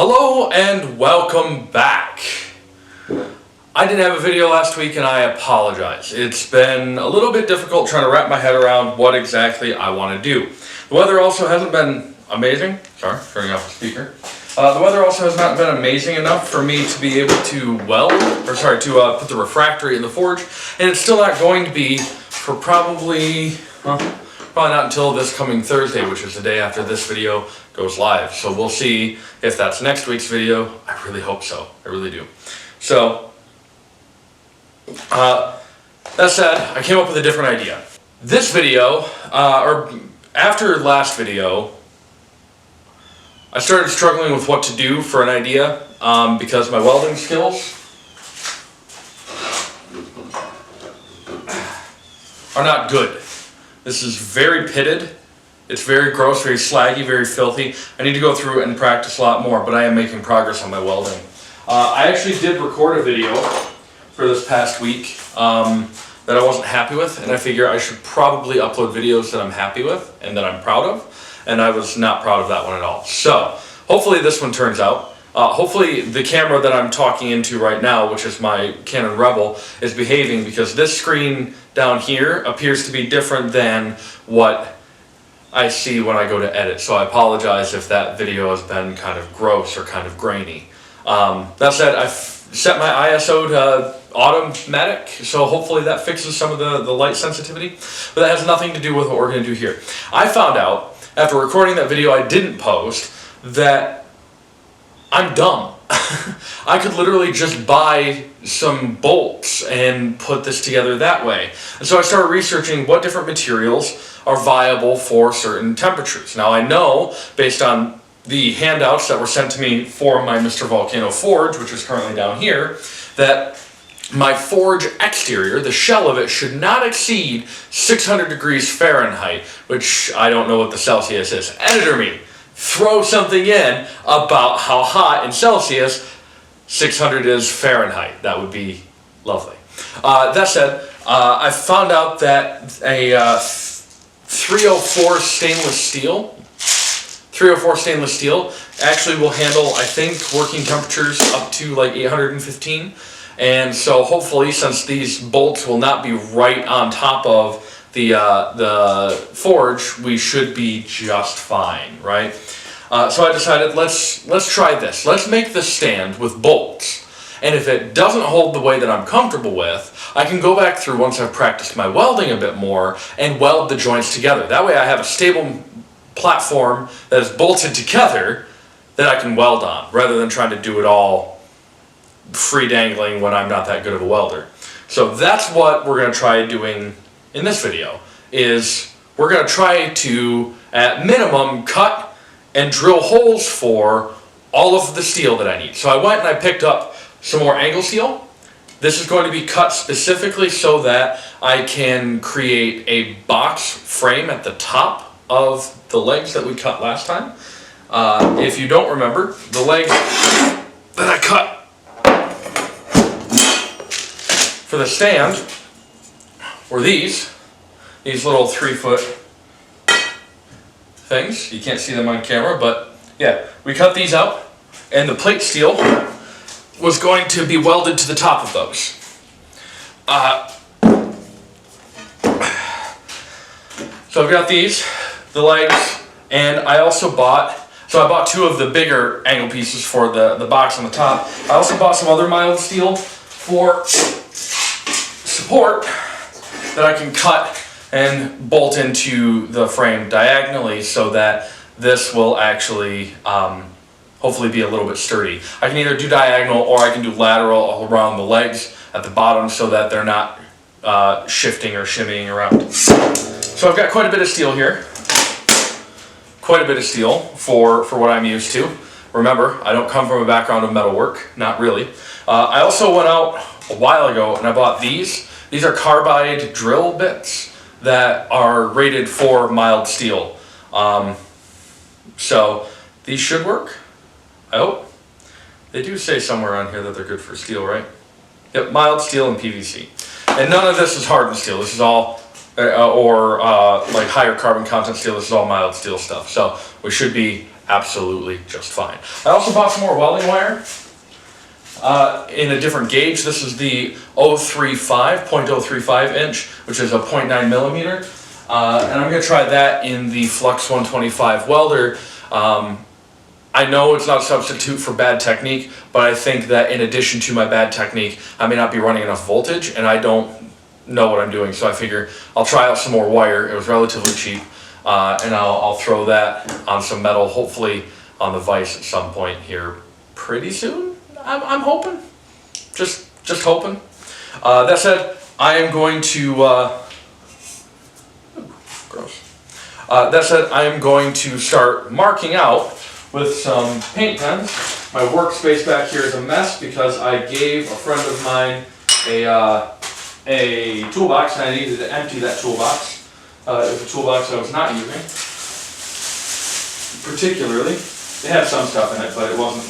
Hello and welcome back. I didn't have a video last week and I apologize. It's been a little bit difficult trying to wrap my head around what exactly I want to do. The weather also hasn't been amazing. Sorry, turning off the speaker. The weather also has not been amazing enough for me to be able to put the refractory in the forge, and it's still not going to be for probably not until this coming Thursday, which is the day after this video goes live. So we'll see if that's next week's video. I really hope so. I really do. So, that said, I came up with a different idea. This video, or after last video, I started struggling with what to do for an idea because my welding skills are not good. This is very pitted. It's very gross, very slaggy, very filthy. I need to go through and practice a lot more, but I am making progress on my welding. I actually did record a video for this past week that I wasn't happy with, and I figure I should probably upload videos that I'm happy with and that I'm proud of, and I was not proud of that one at all. So, hopefully this one turns out. Hopefully the camera that I'm talking into right now, which is my Canon Rebel, is behaving, because this screen down here appears to be different than what I see when I go to edit. So I apologize if that video has been kind of gross or kind of grainy. That said, I've set my ISO to automatic, so hopefully that fixes some of the light sensitivity. But that has nothing to do with what we're going to do here. I found out, after recording that video I didn't post, that I'm dumb. I could literally just buy some bolts and put this together that way. And so I started researching what different materials are viable for certain temperatures. Now I know, based on the handouts that were sent to me for my Mr. Volcano forge, which is currently down here, that my forge exterior, the shell of it, should not exceed 600 degrees Fahrenheit, which I don't know what the Celsius is. Editor me, throw something in about how hot in Celsius 600 is Fahrenheit. That would be lovely. That said, I found out that a 304 stainless steel actually will handle, I think, working temperatures up to like 815. And so hopefully, since these bolts will not be right on top of the forge, we should be just fine, right? So I decided, let's try this. Let's make the stand with bolts. And if it doesn't hold the way that I'm comfortable with, I can go back through once I've practiced my welding a bit more and weld the joints together. That way I have a stable platform that is bolted together that I can weld on, rather than trying to do it all free dangling when I'm not that good of a welder. So that's what we're going to try doing in this video, is we're going to try to, at minimum, cut and drill holes for all of the steel that I need. So I went and I picked up some more angle steel. This is going to be cut specifically so that I can create a box frame at the top of the legs that we cut last time. If you don't remember, the legs that I cut for the stand were these little 3-foot things. You can't see them on camera, but yeah, we cut these out, and the plate steel was going to be welded to the top of those. So I've got these, the legs, and I also bought, I bought 2 of the bigger angle pieces for the box on the top. I also bought some other mild steel for support that I can cut and bolt into the frame diagonally, so that this will actually hopefully be a little bit sturdy. I can either do diagonal or I can do lateral all around the legs at the bottom so that they're not shifting or shimmying around. So I've got quite a bit of steel here. Quite a bit of steel for what I'm used to. Remember, I don't come from a background of metalwork, not really. I also went out a while ago and I bought these. These are carbide drill bits that are rated for mild steel. So these should work, I hope. They do say somewhere on here that they're good for steel, right? Yep, mild steel and PVC. And none of this is hardened steel. This is all, like higher carbon content steel. This is all mild steel stuff. So we should be absolutely just fine. I also bought some more welding wire in a different gauge. This is the 0.035 inch, which is a 0.9 millimeter. And I'm going to try that in the Flux 125 welder. I know it's not a substitute for bad technique, but I think that in addition to my bad technique, I may not be running enough voltage, and I don't know what I'm doing. So I figure I'll try out some more wire. It was relatively cheap, and I'll throw that on some metal, hopefully on the vise at some point here pretty soon. I'm hoping, just hoping. That said, I am going to. Gross. That said, I am going to start marking out with some paint pens. My workspace back here is a mess because I gave a friend of mine a toolbox and I needed to empty that toolbox. It was a toolbox I was not using particularly. It had some stuff in it, but it wasn't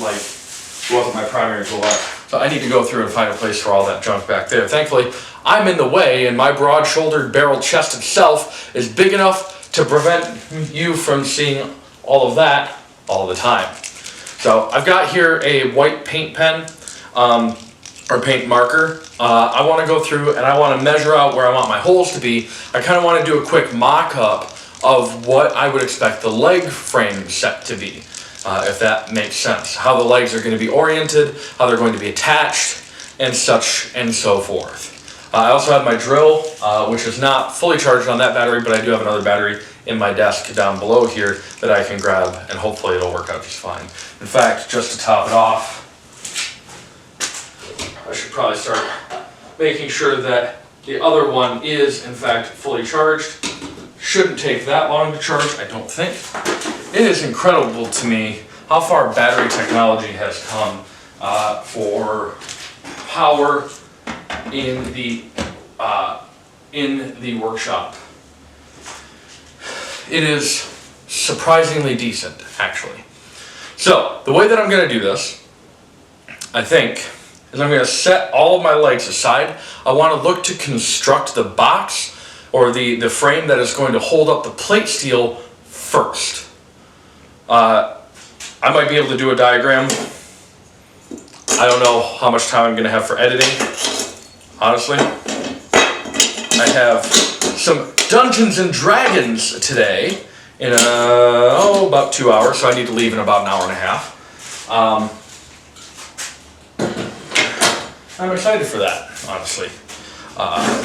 my primary toolbox. So I need to go through and find a place for all that junk back there. Thankfully, I'm in the way, and my broad-shouldered, barrel-chested self is big enough to prevent you from seeing all of that all the time. So I've got here a white paint pen or paint marker. I want to go through and I want to measure out where I want my holes to be. I kind of want to do a quick mock-up of what I would expect the leg frame set to be, if that makes sense. How the legs are going to be oriented, how they're going to be attached, and such and so forth. I also have my drill, which is not fully charged on that battery, but I do have another battery in my desk down below here that I can grab, and hopefully it'll work out just fine. In fact, just to top it off, I should probably start making sure that the other one is in fact fully charged. Shouldn't take that long to charge, I don't think. It is incredible to me how far battery technology has come for power in the workshop. It is surprisingly decent, actually. So the way that I'm going to do this, I think, is I'm going to set all of my legs aside. I want to look to construct the box or the frame that is going to hold up the plate steel first. I might be able to do a diagram. I don't know how much time I'm going to have for editing, honestly. I have some Dungeons and Dragons today in about 2 hours, so I need to leave in about an hour and a half. I'm excited for that, honestly.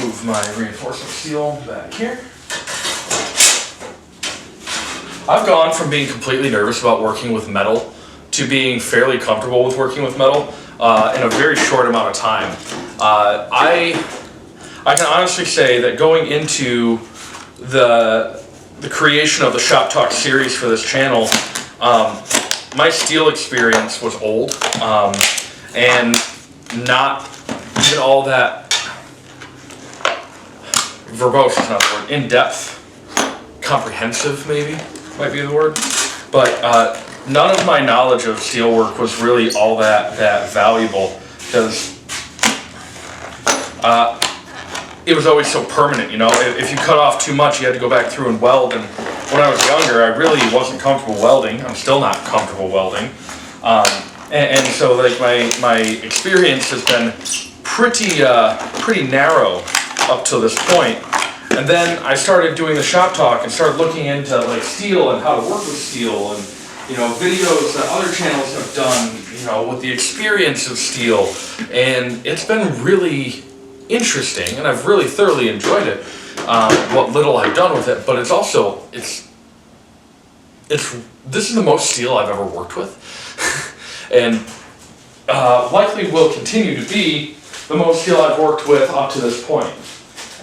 Move my reinforcement steel back here. I've gone from being completely nervous about working with metal to being fairly comfortable with working with metal in a very short amount of time. I can honestly say that going into the creation of the Shop Talk series for this channel, my steel experience was old and not even all that verbose is not the word, in-depth, comprehensive maybe might be the word, but none of my knowledge of steelwork was really all that valuable because it was always so permanent, you know. If you cut off too much, you had to go back through and weld. And when I was younger, I really wasn't comfortable welding. I'm still not comfortable welding, and so like my experience has been pretty narrow up to this point. And then I started doing the Shop Talk and started looking into like steel and how to work with steel and, you know, videos that other channels have done, you know, with the experience of steel. And it's been really interesting and I've really thoroughly enjoyed it, what little I've done with it. But it's also, this is the most steel I've ever worked with. And likely will continue to be the most steel I've worked with up to this point.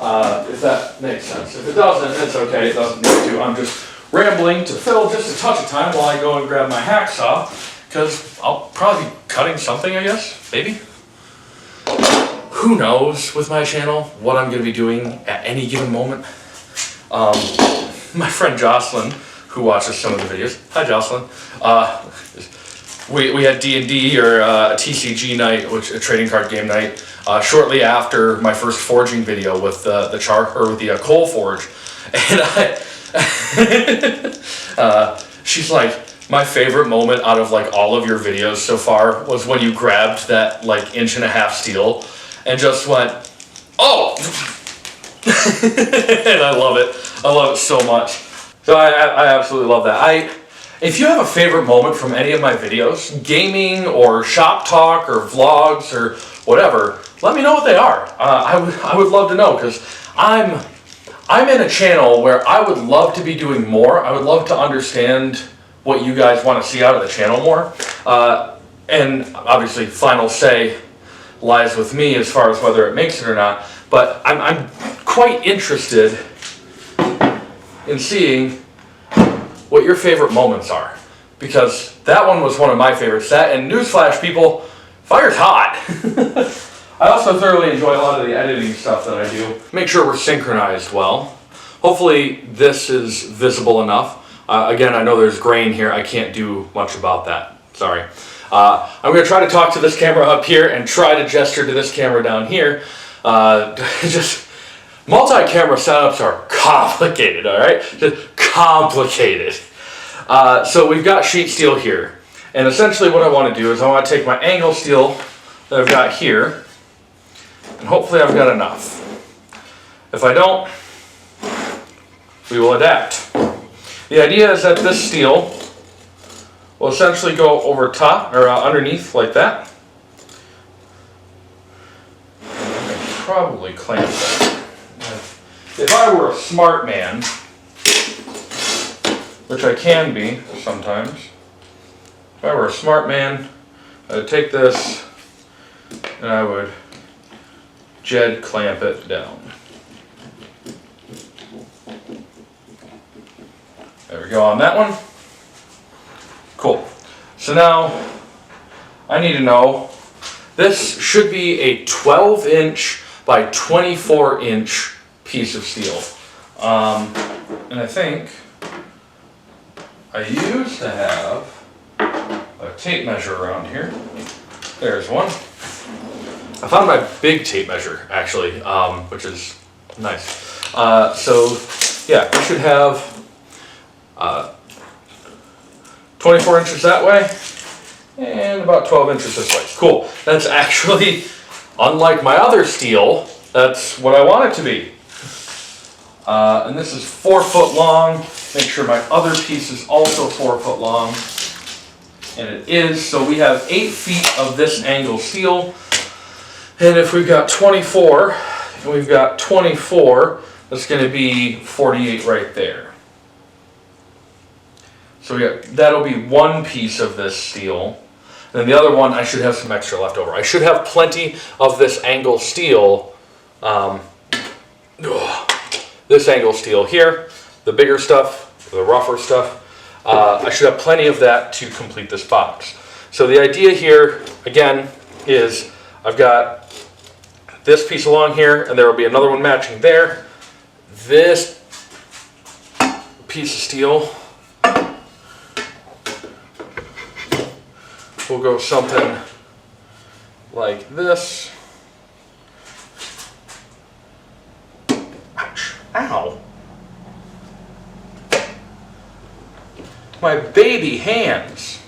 If that makes sense. If it doesn't, it's okay, it doesn't need to. I'm just rambling to fill just a touch of time while I go and grab my hacksaw, because I'll probably be cutting something, I guess, maybe. Who knows with my channel what I'm going to be doing at any given moment. My friend Jocelyn, who watches some of the videos, hi Jocelyn, we had D&D or a TCG night, which a trading card game night, shortly after my first forging video with the coal forge, and she's like, My favorite moment out of like all of your videos so far was when you grabbed that like 1.5" steel and just went, oh! And I love it. I love it so much. So I absolutely love that. If you have a favorite moment from any of my videos, gaming or shop talk or vlogs or whatever, let me know what they are. I would love to know, because I'm in a channel where I would love to be doing more. I would love to understand what you guys want to see out of the channel more. And obviously, final say lies with me as far as whether it makes it or not. But I'm quite interested in seeing what your favorite moments are, because that one was one of my favorites. That, and newsflash, people, fire's hot. I also thoroughly enjoy a lot of the editing stuff that I do. Make sure we're synchronized well. Hopefully this is visible enough. Again, I know there's grain here. I can't do much about that. Sorry. I'm going to try to talk to this camera up here and try to gesture to this camera down here. Just multi-camera setups are complicated, all right? Just complicated. So we've got sheet steel here. And essentially what I want to do is I want to take my angle steel that I've got here, and hopefully I've got enough. If I don't, we will adapt. The idea is that this steel will essentially go over top, or underneath like that. I could probably clamp that. If I were a smart man, which I can be sometimes, if I were a smart man, I would take this and I would Jed clamp it down. There we go on that one. Cool. So now I need to know, this should be a 12" by 24" piece of steel. And I think I used to have a tape measure around here. There's one. I found my big tape measure actually, which is nice. So yeah, we should have 24" that way and about 12" this way. Cool. That's actually, unlike my other steel, that's what I want it to be. And this is 4 foot long. Make sure my other piece is also 4 foot long. And it is. So we have 8 feet of this angle steel. And if we've got 24, and we've got 24, that's going to be 48 right there. So that'll be 1 piece of this steel. And then the other one, I should have some extra left over. I should have plenty of this angle steel. This angle steel here, the bigger stuff, the rougher stuff. I should have plenty of that to complete this box. So the idea here, again, is I've got this piece along here, and there will be another one matching there. This piece of steel will go something like this. Ouch. Ow. My baby hands.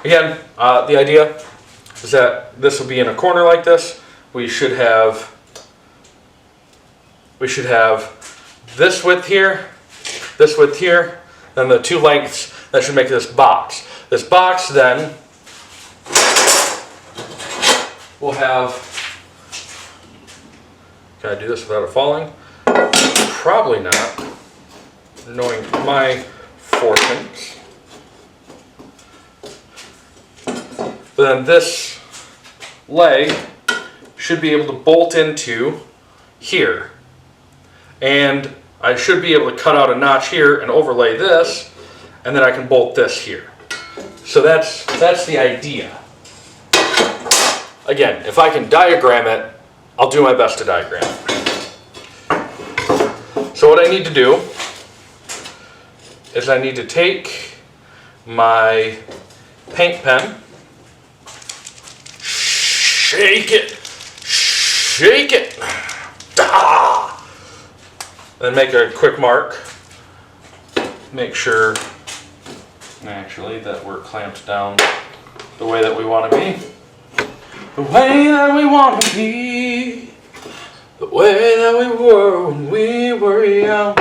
Again, the idea is that this will be in a corner like this. We should have this width here, then the 2 lengths. That should make this box. This box then will have, can I do this without it falling? Probably not, knowing my fortunes. But then this leg should be able to bolt into here. And I should be able to cut out a notch here and overlay this, and then I can bolt this here. So that's the idea. Again, if I can diagram it, I'll do my best to diagram it. So what I need to do is I need to take my paint pen, shake it, then make a quick mark make sure, actually, that we're clamped down the way that we want to be. The way that we want to be. The way that we were when we were young.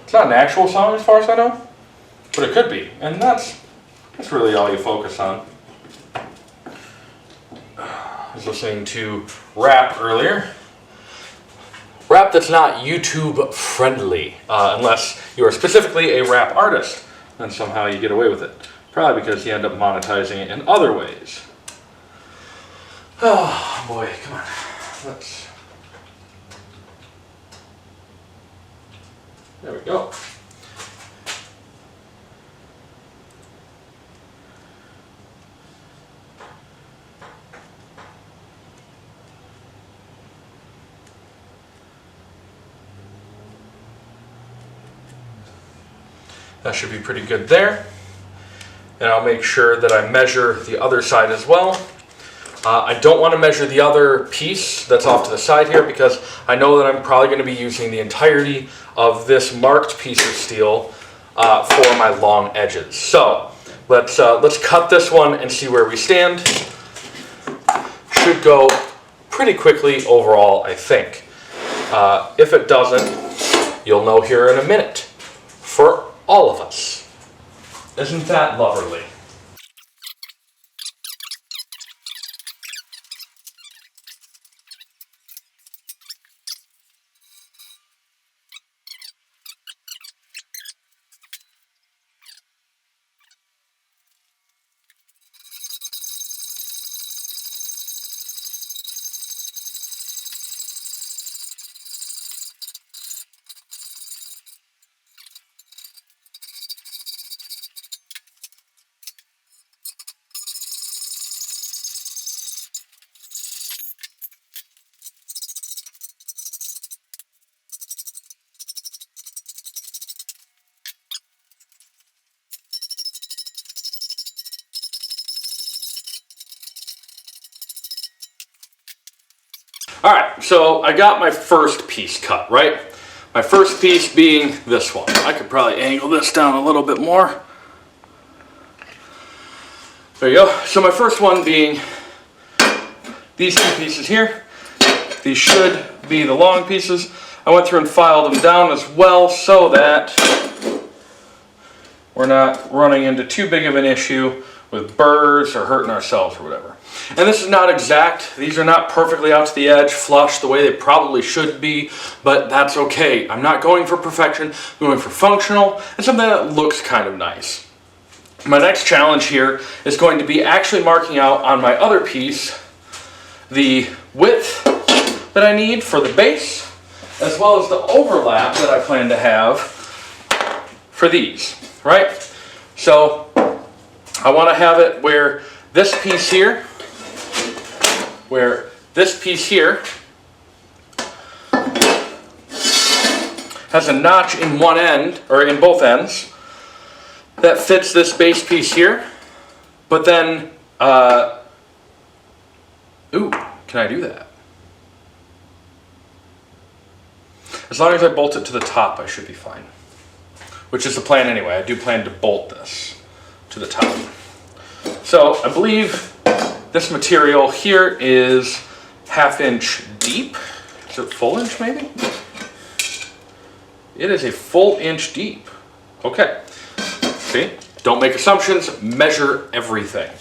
It's not an actual song as far as I know, but it could be. And that's really all you focus on. I was listening to rap earlier. Rap that's not YouTube friendly, unless you are specifically a rap artist. Then somehow you get away with it. Probably because you end up monetizing it in other ways. Oh boy, come on. There we go. That should be pretty good there. And I'll make sure that I measure the other side as well. I don't want to measure the other piece that's off to the side here because I know that I'm probably going to be using the entirety of this marked piece of steel for my long edges. So let's cut this one and see where we stand. Should go pretty quickly overall, I think. If it doesn't, you'll know here in a minute. For all of us. Isn't that lovely? All right, so I got my first piece cut, right? My first piece being this one. I could probably angle this down a little bit more. There you go. So my first one being these two pieces here. These should be the long pieces. I went through and filed them down as well so that we're not running into too big of an issue with burrs or hurting ourselves or whatever. And this is not exact. These are not perfectly out to the edge, flush the way they probably should be, but that's okay. I'm not going for perfection. I'm going for functional and something that looks kind of nice. My next challenge here is going to be actually marking out on my other piece the width that I need for the base, as well as the overlap that I plan to have for these, right? So I want to have it where this piece here has a notch in one end, or in both ends, that fits this base piece here. But then, ooh, can I do that? As long as I bolt it to the top, I should be fine. Which is the plan anyway. I do plan to bolt this to the top. So I believe this material here is 1/2 inch deep. Is it full inch maybe? It is a full inch deep. Okay. See? Don't make assumptions. Measure everything.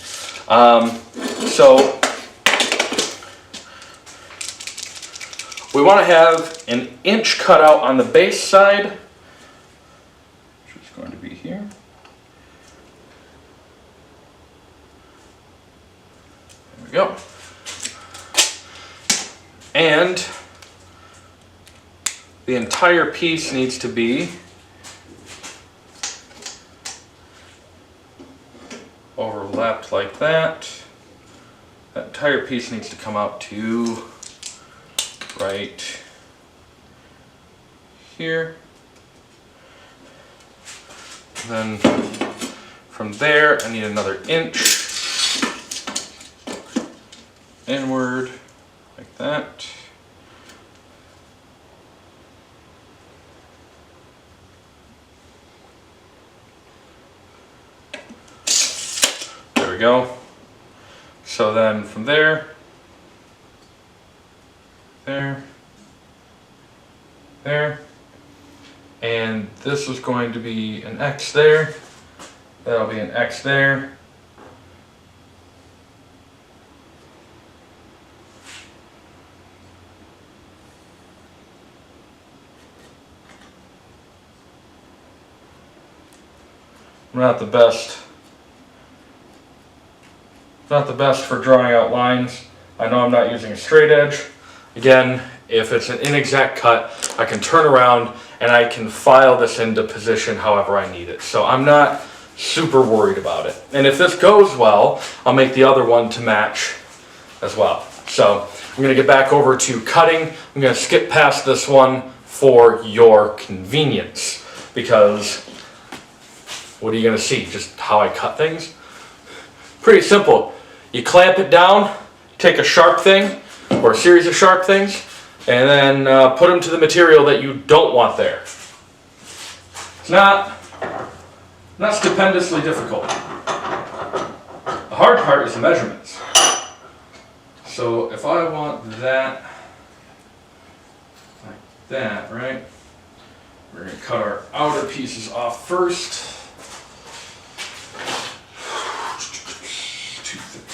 So we want to have an inch cut out on the base side, which is going to be here. There we go. And the entire piece needs to be overlapped like that. That entire piece needs to come out to right here. Then from there, I need another inch inward, like that. we go. So then from there, there, there, and this is going to be an X there. That'll be an X there. I'm not the best for drawing out lines. I know I'm not using a straight edge. Again, if it's an inexact cut, I can turn around and I can file this into position however I need it. So I'm not super worried about it. And if this goes well, I'll make the other one to match as well. So I'm gonna get back over to cutting. I'm gonna skip past this one for your convenience, because what are you gonna see? Just how I cut things? Pretty simple. You clamp it down, take a sharp thing, or a series of sharp things, and then put them to the material that you don't want there. It's not stupendously difficult. The hard part is the measurements. So if I want that, like that, right? We're gonna cut our outer pieces off first. Too thick.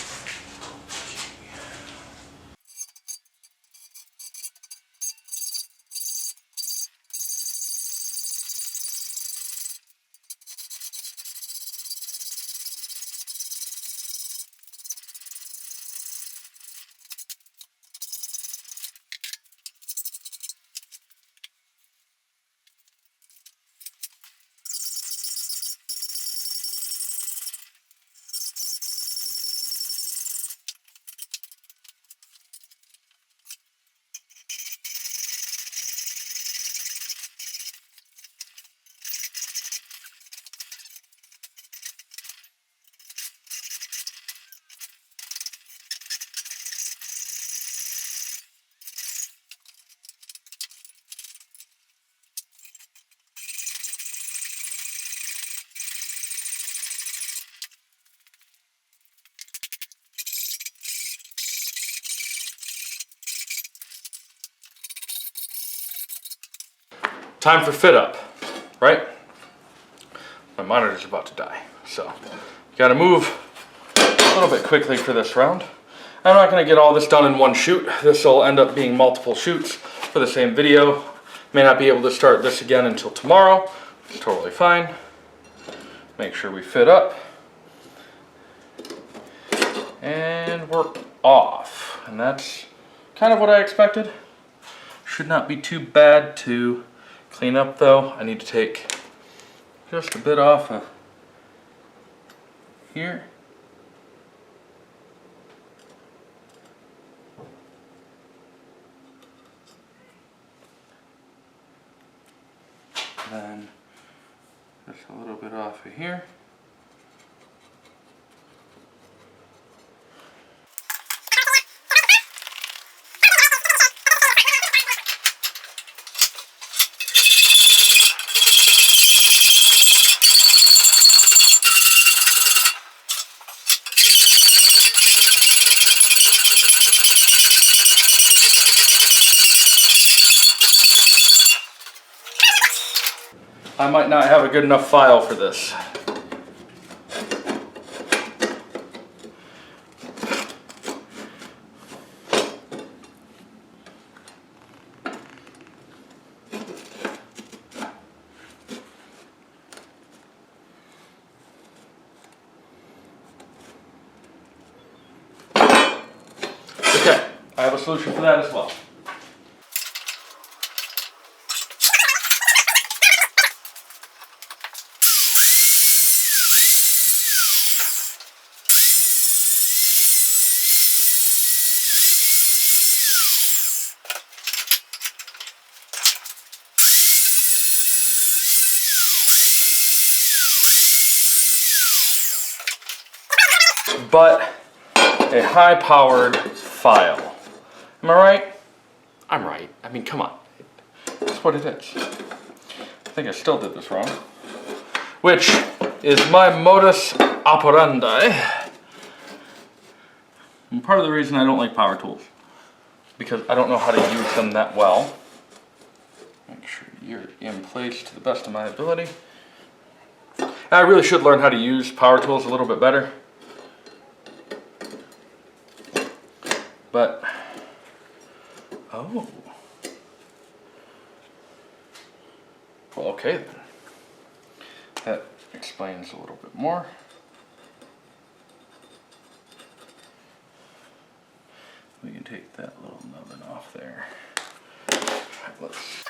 Time for fit up, right? My monitor's about to die, so gotta move a little bit quickly for this round. I'm not gonna get all this done in one shoot. This will end up being multiple shoots for the same video. May not be able to start this again until tomorrow. It's totally fine. Make sure we fit up. And we're off. And that's kind of what I expected. Should not be too bad to clean up though. I need to take just a bit off of here. Then just a little bit off of here. I might not have a good enough file for this. Okay, I have a solution for that as well. But a high-powered file. Am I right? I'm right. I mean, come on. That's what it is. I think I still did this wrong. Which is my modus operandi. part of the reason I don't like power tools, because I don't know how to use them that well. Make sure you're in place to the best of my ability. And I really should learn how to use power tools a little bit better. But, oh. Well, okay then. That explains a little bit more. We can take that little nubbin off there. Let's.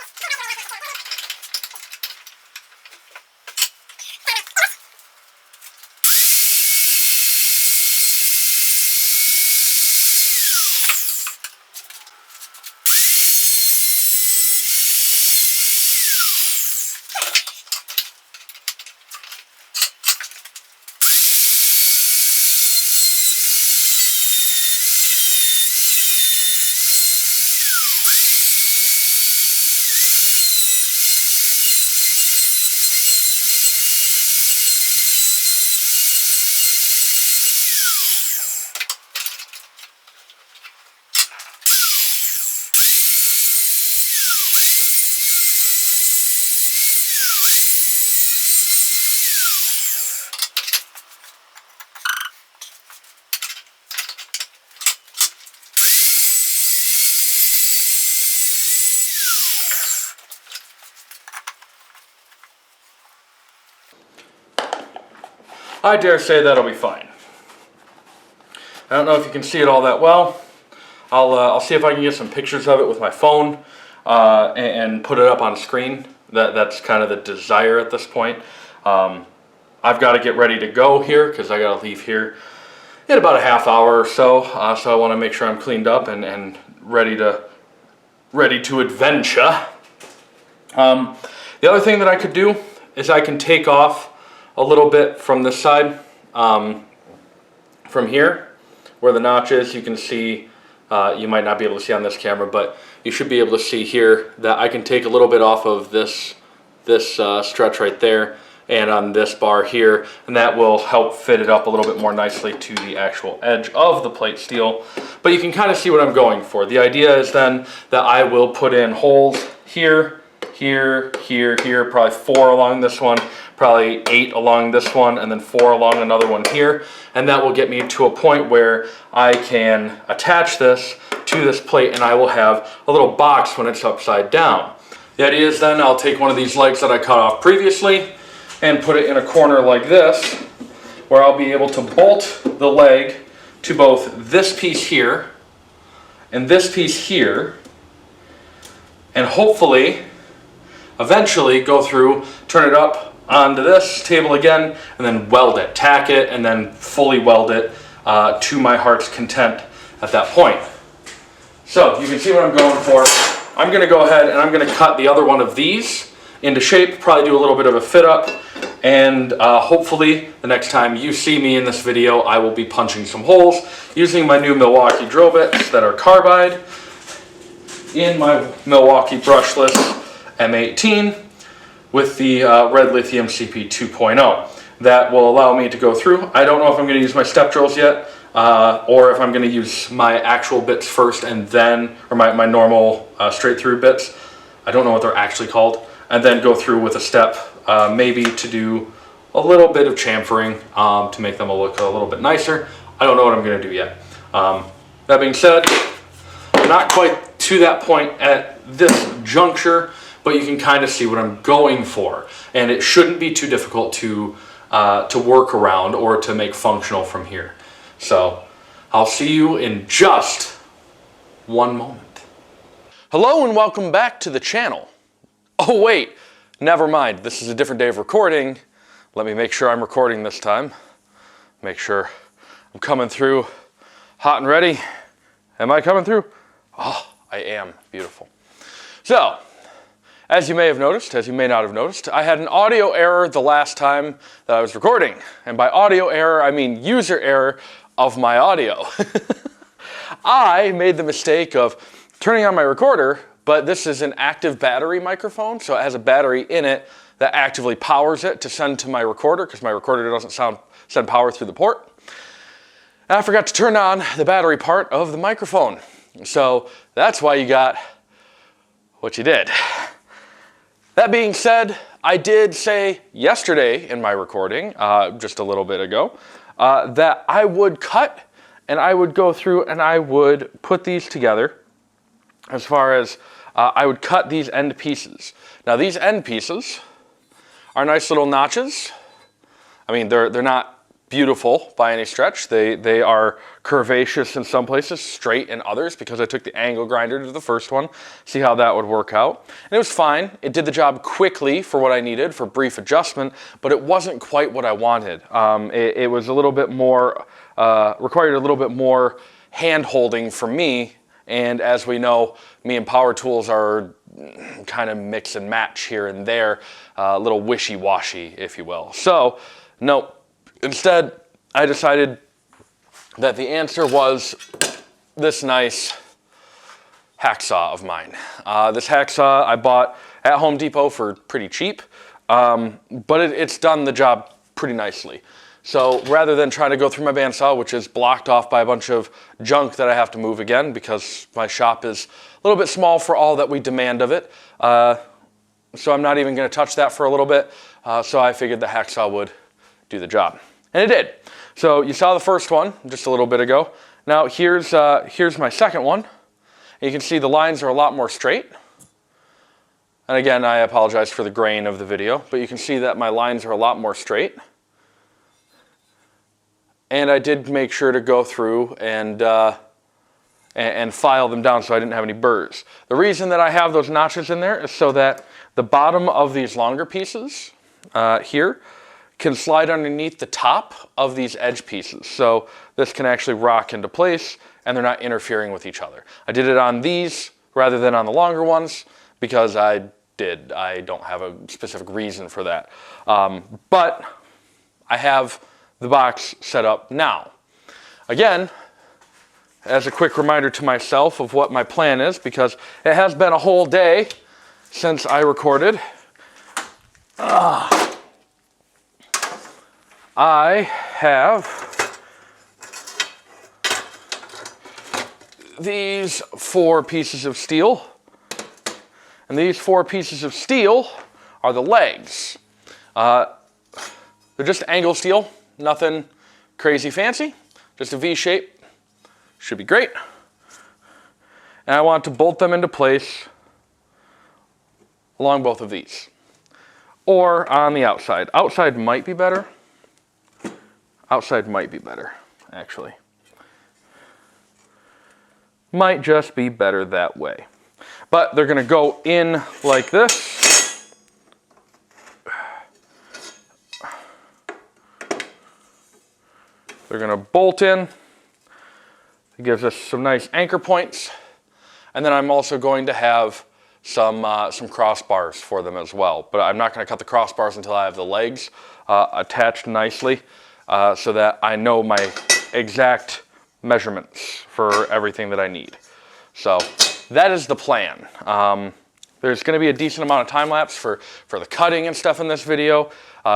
I dare say that'll be fine. I don't know if you can see it all that well. I'll see if I can get some pictures of it with my phone and put it up on screen. That's kind of the desire at this point. I've got to get ready to go here because I got to leave here in about a half hour or so. So I want to make sure I'm cleaned up and ready to adventure. The other thing that I could do is I can take off a little bit from this side, from here, where the notch is. You can see, you might not be able to see on this camera, but you should be able to see here that I can take a little bit off of this stretch right there and on this bar here, and that will help fit it up a little bit more nicely to the actual edge of the plate steel. But you can kind of see what I'm going for. The idea is then that I will put in holes here, here, here, here, probably 4 along this one, probably 8 along this one, and then 4 along another one here. And that will get me to a point where I can attach this to this plate and I will have a little box when it's upside down. The idea is then I'll take one of these legs that I cut off previously and put it in a corner like this, where I'll be able to bolt the leg to both this piece here and this piece here, and hopefully eventually go through, turn it up onto this table again, and then weld it, tack it, and then fully weld it to my heart's content at that point. So you can see what I'm going for. I'm going to go ahead and I'm going to cut the other one of these into shape, probably do a little bit of a fit up, and hopefully the next time you see me in this video, I will be punching some holes using my new Milwaukee drill bits that are carbide in my Milwaukee brushless M18 with the Red Lithium CP 2.0. That will allow me to go through. I don't know if I'm going to use my step drills yet, or if I'm going to use my actual bits first and then, or my normal straight through bits. I don't know what they're actually called. And then go through with a step, maybe to do a little bit of chamfering to make them look a little bit nicer. I don't know what I'm going to do yet. That being said, I'm not quite to that point at this juncture, but you can kind of see what I'm going for. And it shouldn't be too difficult to work around or to make functional from here. So I'll see you in just one moment. Hello and welcome back to the channel. Oh wait, never mind. This is a different day of recording. Let me make sure I'm recording this time. Make sure I'm coming through hot and ready. Am I coming through? Oh, I am. Beautiful. So, as you may have noticed, as you may not have noticed, I had an audio error the last time that I was recording. And by audio error, I mean user error of my audio. I made the mistake of turning on my recorder, but this is an active battery microphone, so it has a battery in it that actively powers it to send to my recorder, because my recorder doesn't send power through the port. And I forgot to turn on the battery part of the microphone. So that's why you got what you did. That being said, I did say yesterday in my recording, just a little bit ago, that I would cut and I would go through and I would put these together as far as I would cut these end pieces. Now these end pieces are nice little notches. I mean, they're not beautiful by any stretch. They are curvaceous in some places, straight in others, because I took the angle grinder to the first one, see how that would work out. And it was fine. It did the job quickly for what I needed for brief adjustment, but it wasn't quite what I wanted. It was a little bit more, required a little bit more hand holding for me. And as we know, me and power tools are kind of mix and match here and there, a little wishy-washy, if you will. So, no. Instead, I decided that the answer was this nice hacksaw of mine. This hacksaw I bought at Home Depot for pretty cheap, but it's done the job pretty nicely. So rather than trying to go through my bandsaw, which is blocked off by a bunch of junk that I have to move again because my shop is a little bit small for all that we demand of it, so I'm not even going to touch that for a little bit, so I figured the hacksaw would do the job. And it did. So you saw the first one just a little bit ago. Now here's my second one. And you can see the lines are a lot more straight. And again, I apologize for the grain of the video, but you can see that my lines are a lot more straight. And I did make sure to go through and file them down so I didn't have any burrs. The reason that I have those notches in there is so that the bottom of these longer pieces here can slide underneath the top of these edge pieces. So this can actually rock into place and they're not interfering with each other. I did it on these rather than on the longer ones because I don't have a specific reason for that. But I have the box set up now. Again, as a quick reminder to myself of what my plan is, because it has been a whole day since I recorded. I have these 4 pieces of steel, and these 4 pieces of steel are the legs. They're just angle steel, nothing crazy fancy, just a V shape, should be great. And I want to bolt them into place along both of these, or on the outside. Outside might be better. Outside might be better, actually. Might just be better that way. But they're going to go in like this. They're going to bolt in. It gives us some nice anchor points. And then I'm also going to have some crossbars for them as well. But I'm not going to cut the crossbars until I have the legs attached nicely. So that I know my exact measurements for everything that I need. So that is the plan. There's going to be a decent amount of time lapse for the cutting and stuff in this video,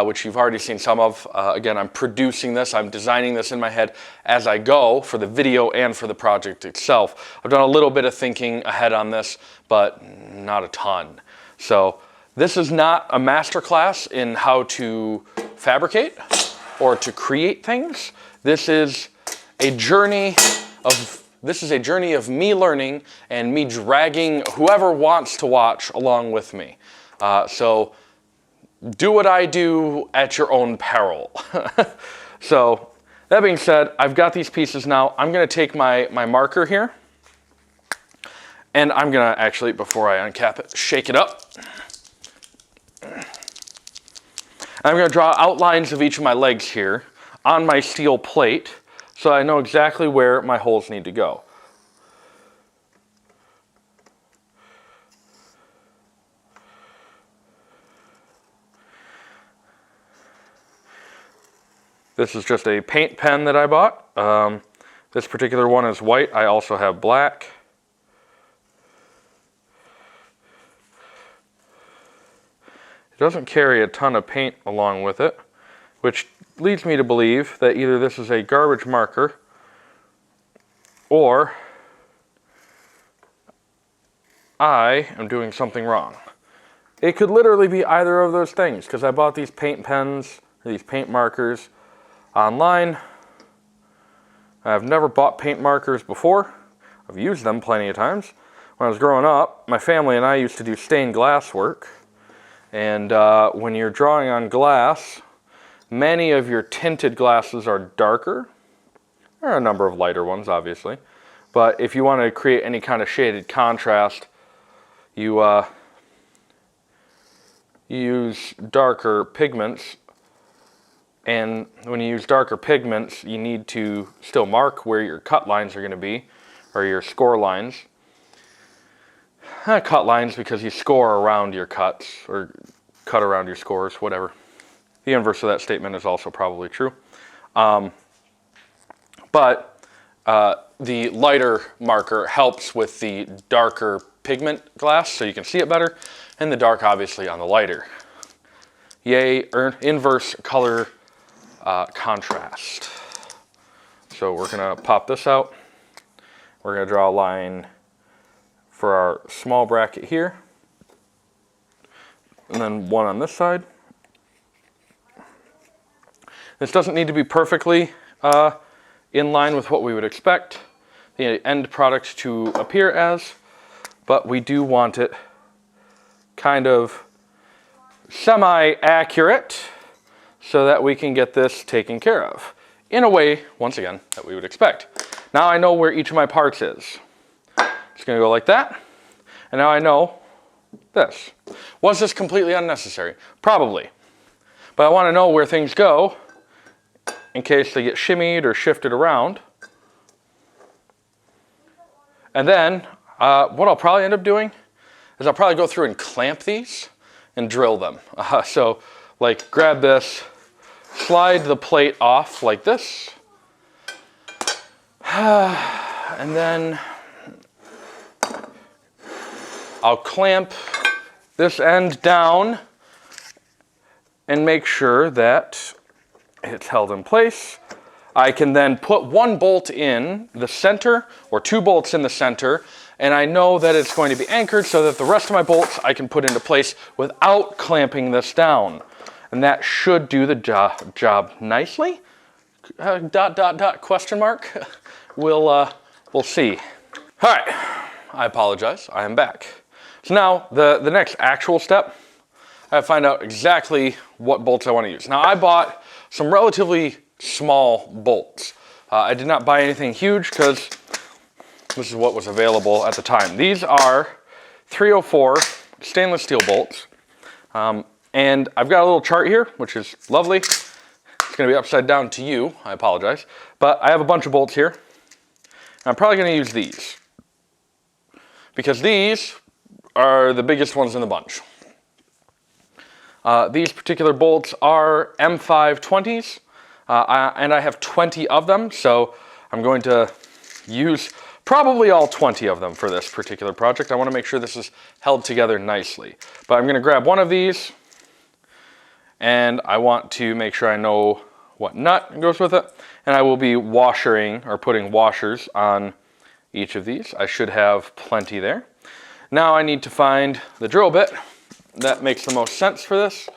which you've already seen some of. Again, I'm producing this, I'm designing this in my head as I go for the video and for the project itself. I've done a little bit of thinking ahead on this, but not a ton. So this is not a masterclass in how to fabricate or to create things. This is a journey of me learning and me dragging whoever wants to watch along with me. So do what I do at your own peril. So that being said, I've got these pieces now. I'm gonna take my marker here and I'm gonna actually, before I uncap it, shake it up. I'm going to draw outlines of each of my legs here on my steel plate so I know exactly where my holes need to go. This is just a paint pen that I bought. This particular one is white. I also have black. It doesn't carry a ton of paint along with it, which leads me to believe that either this is a garbage marker or I am doing something wrong. It could literally be either of those things, because I bought these paint pens, or these paint markers online. I've never bought paint markers before. I've used them plenty of times. When I was growing up, my family and I used to do stained glass work. And when you're drawing on glass, many of your tinted glasses are darker. There are a number of lighter ones, obviously. But if you want to create any kind of shaded contrast, you use darker pigments. And when you use darker pigments, you need to still mark where your cut lines are going to be, or your score lines. Cut lines because you score around your cuts, or cut around your scores, whatever. The inverse of that statement is also probably true. But the lighter marker helps with the darker pigment glass, so you can see it better, and the dark obviously on the lighter. Yay, inverse color contrast. So we're gonna pop this out. We're gonna draw a line for our small bracket here, and then one on this side. This doesn't need to be perfectly in line with what we would expect the end product to appear as, but we do want it kind of semi-accurate so that we can get this taken care of in a way, once again, that we would expect. Now I know where each of my parts is. It's gonna go like that, and now I know this. Was this completely unnecessary? Probably, but I wanna know where things go in case they get shimmied or shifted around. And then what I'll probably end up doing is I'll probably go through and clamp these and drill them. So like grab this, slide the plate off like this, and then I'll clamp this end down and make sure that it's held in place. I can then put one bolt in the center, or two bolts in the center, and I know that it's going to be anchored so that the rest of my bolts I can put into place without clamping this down. And that should do the job nicely. ... question mark. We'll see. All right, I apologize, I am back. So now the next actual step, I have to find out exactly what bolts I want to use. Now I bought some relatively small bolts. I did not buy anything huge because this is what was available at the time. These are 304 stainless steel bolts. And I've got a little chart here, which is lovely. It's gonna be upside down to you, I apologize. But I have a bunch of bolts here. And I'm probably gonna use these, because these are the biggest ones in the bunch. These particular bolts are M520s, and I have 20 of them, so I'm going to use probably all 20 of them for this particular project. I want to make sure this is held together nicely. But I'm going to grab one of these, and I want to make sure I know what nut goes with it, and I will be washering or putting washers on each of these. I should have plenty there. Now I need to find the drill bit that makes the most sense for this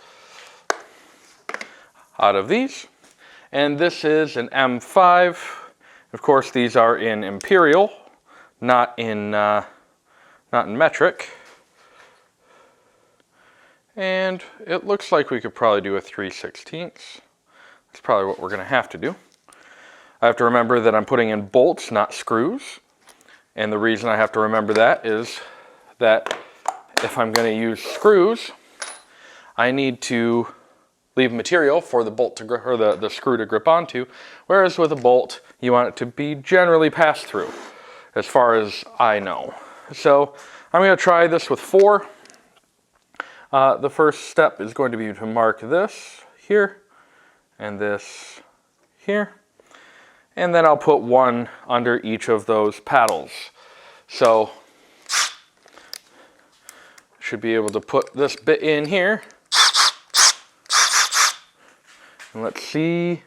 out of these. And this is an M5. Of course, these are in imperial, not in metric. And it looks like we could probably do a 3/16. That's probably what we're gonna have to do. I have to remember that I'm putting in bolts, not screws. And the reason I have to remember that is that if I'm going to use screws, I need to leave material for the bolt to grip, or the screw to grip onto, whereas with a bolt, you want it to be generally passed through, as far as I know. So I'm going to try this with 4. The first step is going to be to mark this here, and this here, and then I'll put one under each of those paddles. So should be able to put this bit in here. And let's see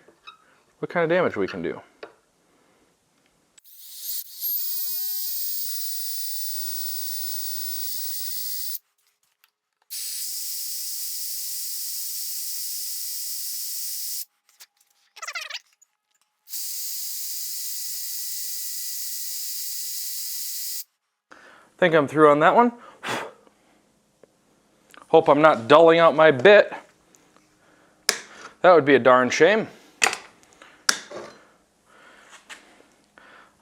what kind of damage we can do. think I'm through on that one. Hope I'm not dulling out my bit. That would be a darn shame.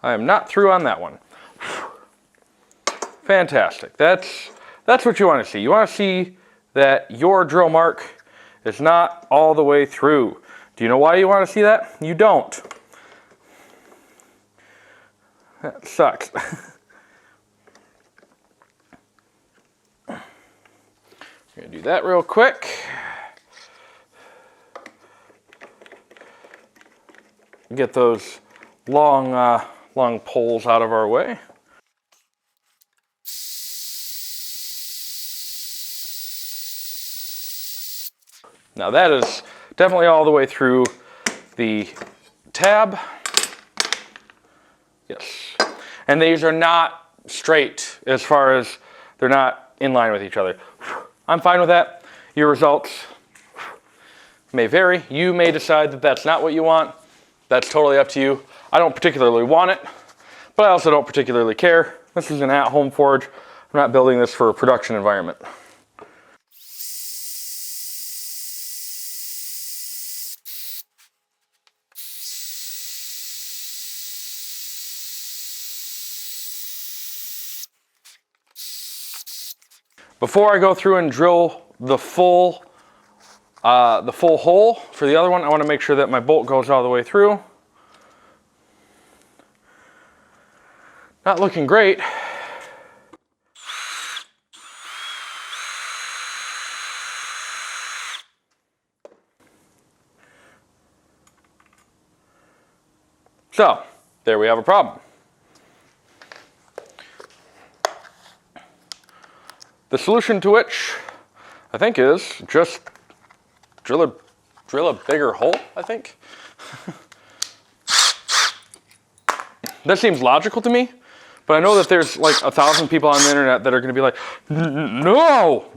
I am not through on that one. Fantastic. That's what you want to see. You want to see that your drill mark is not all the way through. Do you know why you want to see that? You don't. That sucks. I'm going to do that real quick. Get those long poles out of our way. Now that is definitely all the way through the tab. Yes. And these are not straight as far as they're not in line with each other. I'm fine with that. Your results may vary. You may decide that that's not what you want. That's totally up to you. I don't particularly want it, but I also don't particularly care. This is an at-home forge. I'm not building this for a production environment. Before I go through and drill the full hole for the other one, I want to make sure that my bolt goes all the way through. Not looking great. So, there we have a problem. The solution to which, I think, is just drill a bigger hole, I think. That seems logical to me, but I know that there's like 1,000 people on the internet that are gonna be like, no!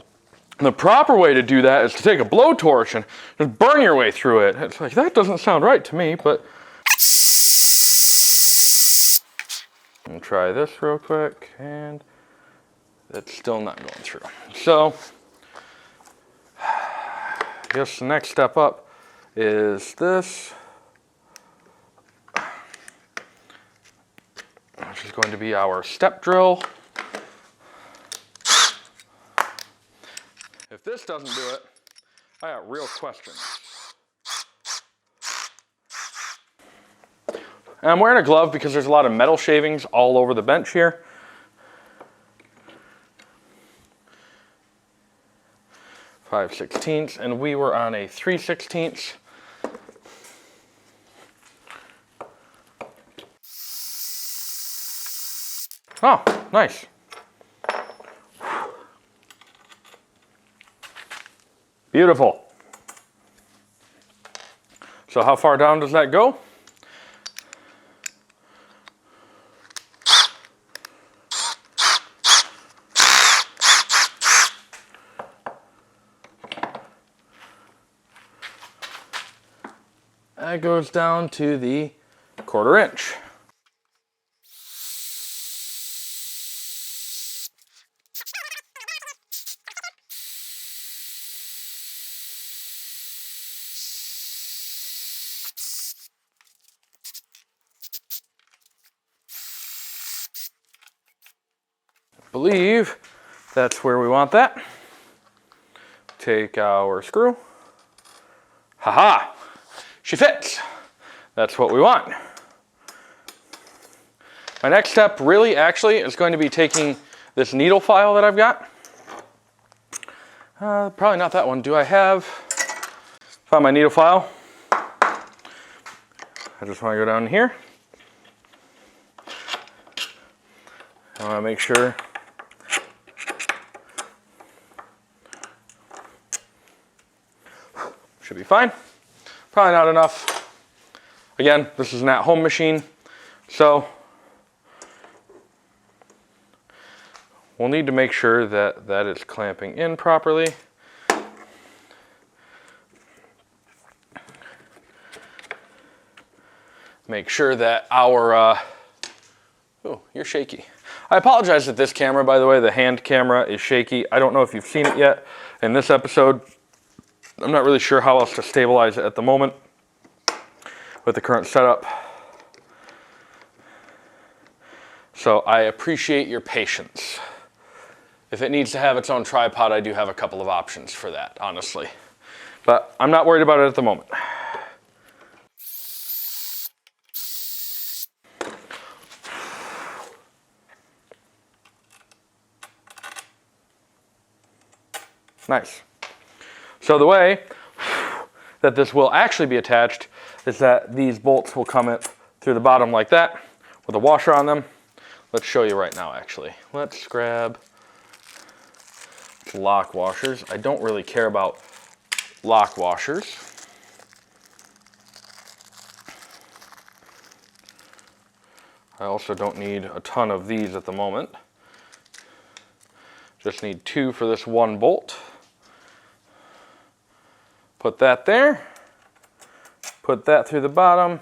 The proper way to do that is to take a blowtorch and just burn your way through it. It's like, that doesn't sound right to me, but. I'll try this real quick, and that's still not going through. So, I guess the next step up is this, which is going to be our step drill. If this doesn't do it, I got real questions. And I'm wearing a glove because there's a lot of metal shavings all over the bench here. 5/16, and we were on a 3/16. Oh, nice. Beautiful. So how far down does that go? That goes down to the 1/4 inch. I believe that's where we want that. Take our screw. Haha! She fits. That's what we want. My next step really actually is going to be taking this needle file that I've got. Probably not that one. Do I have? Found my needle file. I just want to go down here. I want to make sure should be fine. Probably not enough. Again, this is an at-home machine, so we'll need to make sure that that is clamping in properly. Make sure that our, oh, you're shaky. I apologize that this camera, by the way, the hand camera is shaky. I don't know if you've seen it yet in this episode. I'm not really sure how else to stabilize it at the moment with the current setup. So I appreciate your patience. If it needs to have its own tripod, I do have a couple of options for that, honestly. But I'm not worried about it at the moment. Nice. So the way that this will actually be attached is that these bolts will come in through the bottom like that with a washer on them. Let's show you right now, actually. Let's grab lock washers. I don't really care about lock washers. I also don't need a ton of these at the moment. Just need 2 for this one bolt. Put that there. Put that through the bottom.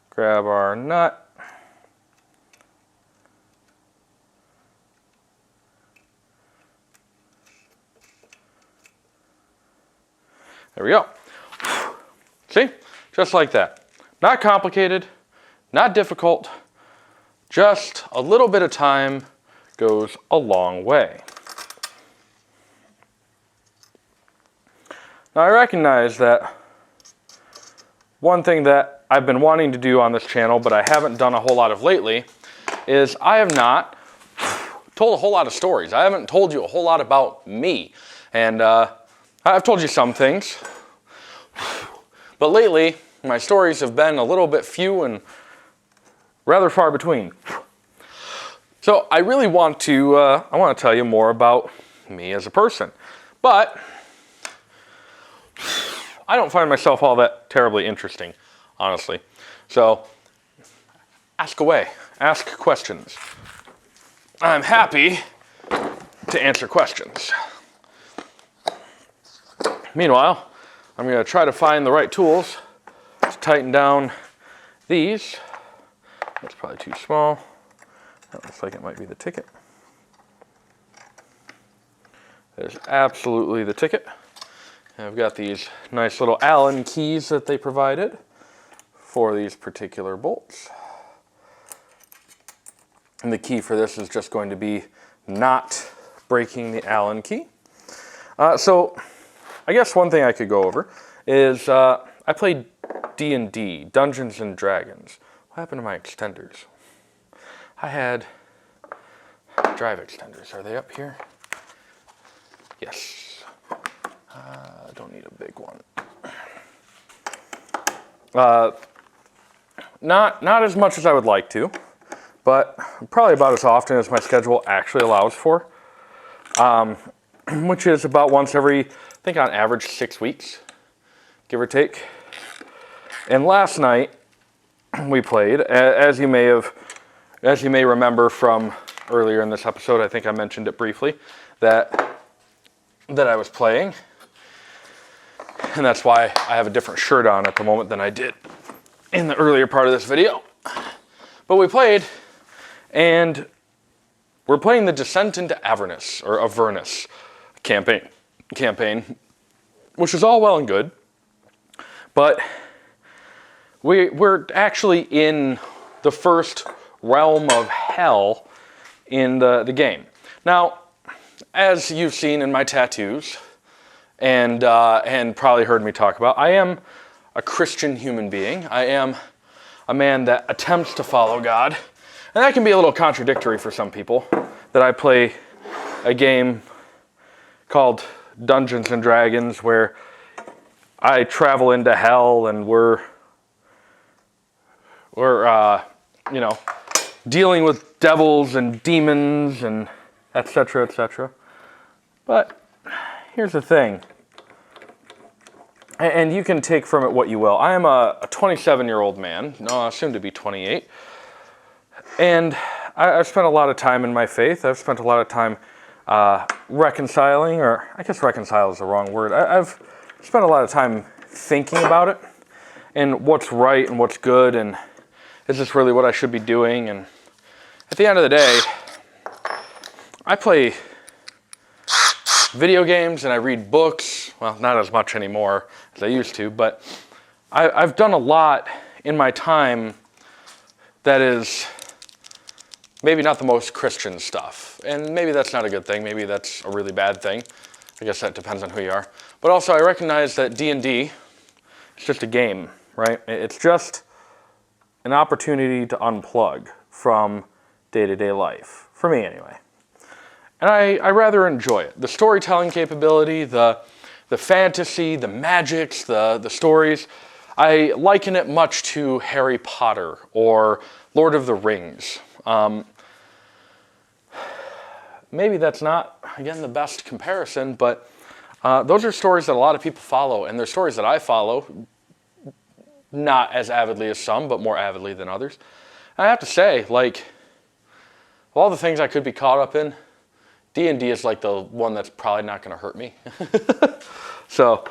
Grab our nut. There we go. See? Just like that. Not complicated, not difficult, just a little bit of time goes a long way. Now I recognize that one thing that I've been wanting to do on this channel, but I haven't done a whole lot of lately, is I have not told a whole lot of stories. I haven't told you a whole lot about me. And I've told you some things, but lately my stories have been a little bit few and rather far between. So I really want to, I want to tell you more about me as a person, but I don't find myself all that terribly interesting, honestly. So ask away, ask questions. I'm happy to answer questions. Meanwhile, I'm going to try to find the right tools to tighten down these. That's probably too small. That looks like it might be the ticket. There's absolutely the ticket. And I've got these nice little Allen keys that they provided for these particular bolts. And the key for this is just going to be not breaking the Allen key. So I guess one thing I could go over is I played D&D, Dungeons and Dragons. What happened to my extenders? I had drive extenders. Are they up here? Yes. I don't need a big one. Not as much as I would like to, but probably about as often as my schedule actually allows for, which is about once every, I think on average, 6 weeks, give or take. And last night we played, as you may remember from earlier in this episode, I think I mentioned it briefly, that I was playing. And that's why I have a different shirt on at the moment than I did in the earlier part of this video. But we played, and we're playing the Descent into Avernus, or Avernus campaign, which is all well and good. But we're actually in the first realm of hell in the game. Now, as you've seen in my tattoos, and probably heard me talk about, I am a Christian human being. I am a man that attempts to follow God. And that can be a little contradictory for some people, that I play a game called Dungeons and Dragons where I travel into hell and we're you know, dealing with devils and demons and etc., etc. But here's the thing, and you can take from it what you will. I am a 27-year-old man, soon to be 28, and I've spent a lot of time in my faith. I've spent a lot of time reconciling, or I guess reconcile is the wrong word. I've spent a lot of time thinking about it, and what's right and what's good, and is this really what I should be doing? And at the end of the day, I play video games and I read books. Well, not as much anymore as I used to, but I've done a lot in my time that is maybe not the most Christian stuff. And maybe that's not a good thing. Maybe that's a really bad thing. I guess that depends on who you are. But also I recognize that D&D is just a game, right? It's just an opportunity to unplug from day-to-day life, for me anyway. And I rather enjoy it. The storytelling capability, the fantasy, the magics, the stories, I liken it much to Harry Potter or Lord of the Rings. Maybe that's not, again, the best comparison, but those are stories that a lot of people follow, and they're stories that I follow, not as avidly as some, but more avidly than others. And I have to say, like, of all the things I could be caught up in, D&D is like the one that's probably not going to hurt me. So,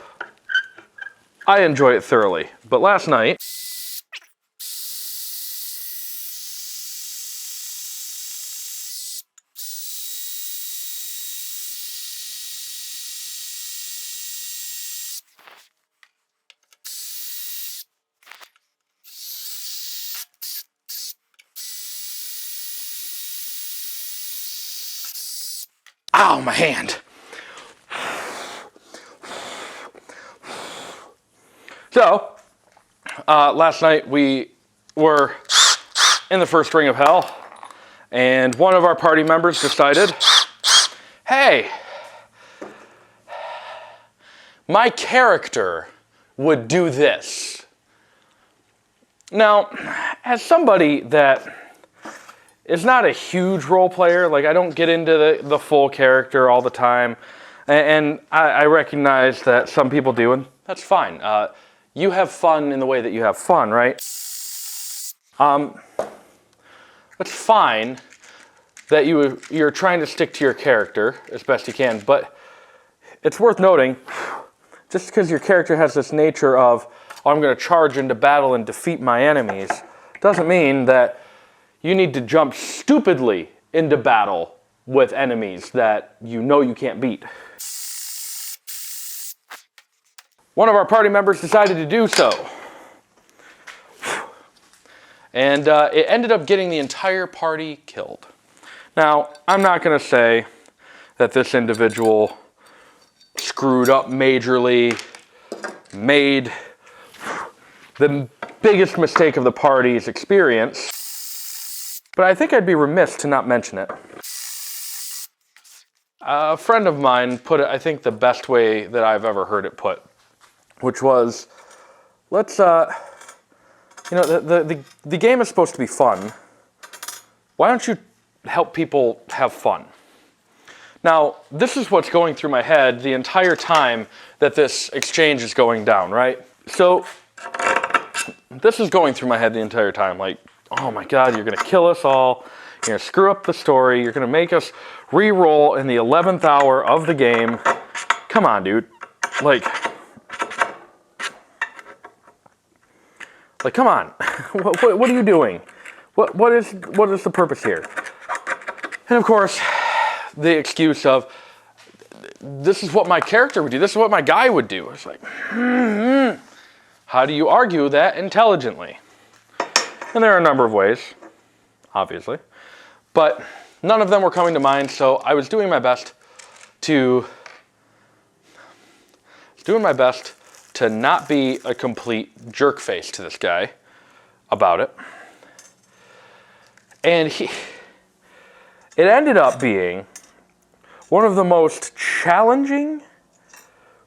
I enjoy it thoroughly. But last night, ow, my hand. So, last night we were in the first ring of hell, and one of our party members decided, hey, my character would do this. Now, as somebody that is not a huge role player, like I don't get into the full character all the time, and I recognize that some people do, and that's fine. You have fun in the way that you have fun, right? It's fine that you're trying to stick to your character as best you can, but it's worth noting, just because your character has this nature of, oh, I'm going to charge into battle and defeat my enemies, doesn't mean that you need to jump stupidly into battle with enemies that you know you can't beat. One of our party members decided to do so. And it ended up getting the entire party killed. Now, I'm not going to say that this individual screwed up majorly, made the biggest mistake of the party's experience, but I think I'd be remiss to not mention it. A friend of mine put it, I think, the best way that I've ever heard it put, which was, let's, the game is supposed to be fun. Why don't you help people have fun? Now, this is what's going through my head the entire time that this exchange is going down, right? So, this is going through my head the entire time, like, oh my God, you're gonna kill us all, you're gonna screw up the story, you're gonna make us re-roll in the 11th hour of the game. Come on, dude. Like, come on. What are you doing? What is the purpose here? And of course, the excuse of, this is what my character would do, this is what my guy would do. It's like, how do you argue that intelligently? And there are a number of ways, obviously, but none of them were coming to mind, so I was doing my best to not be a complete jerk face to this guy about it. And it ended up being one of the most challenging,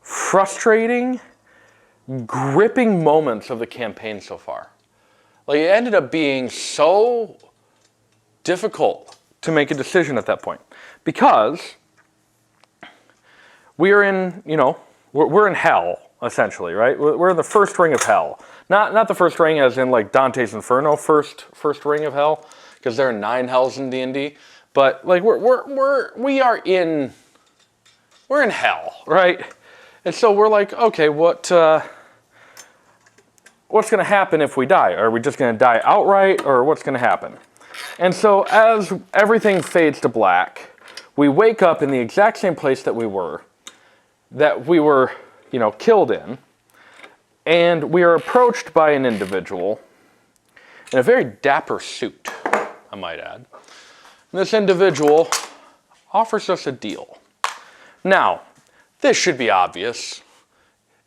frustrating, gripping moments of the campaign so far. Like, it ended up being so difficult to make a decision at that point, because we're in, we're in hell, essentially, right? We're in the first ring of hell. Not the first ring as in like Dante's Inferno first ring of hell, because there are 9 hells in D&D, but like we're in hell, right? And so we're like, okay, what's going to happen if we die? Are we just going to die outright, or what's going to happen? And so as everything fades to black, We wake up in the exact same place that we were, killed in, and we are approached by an individual in a very dapper suit, I might add. And this individual offers us a deal. Now, this should be obvious.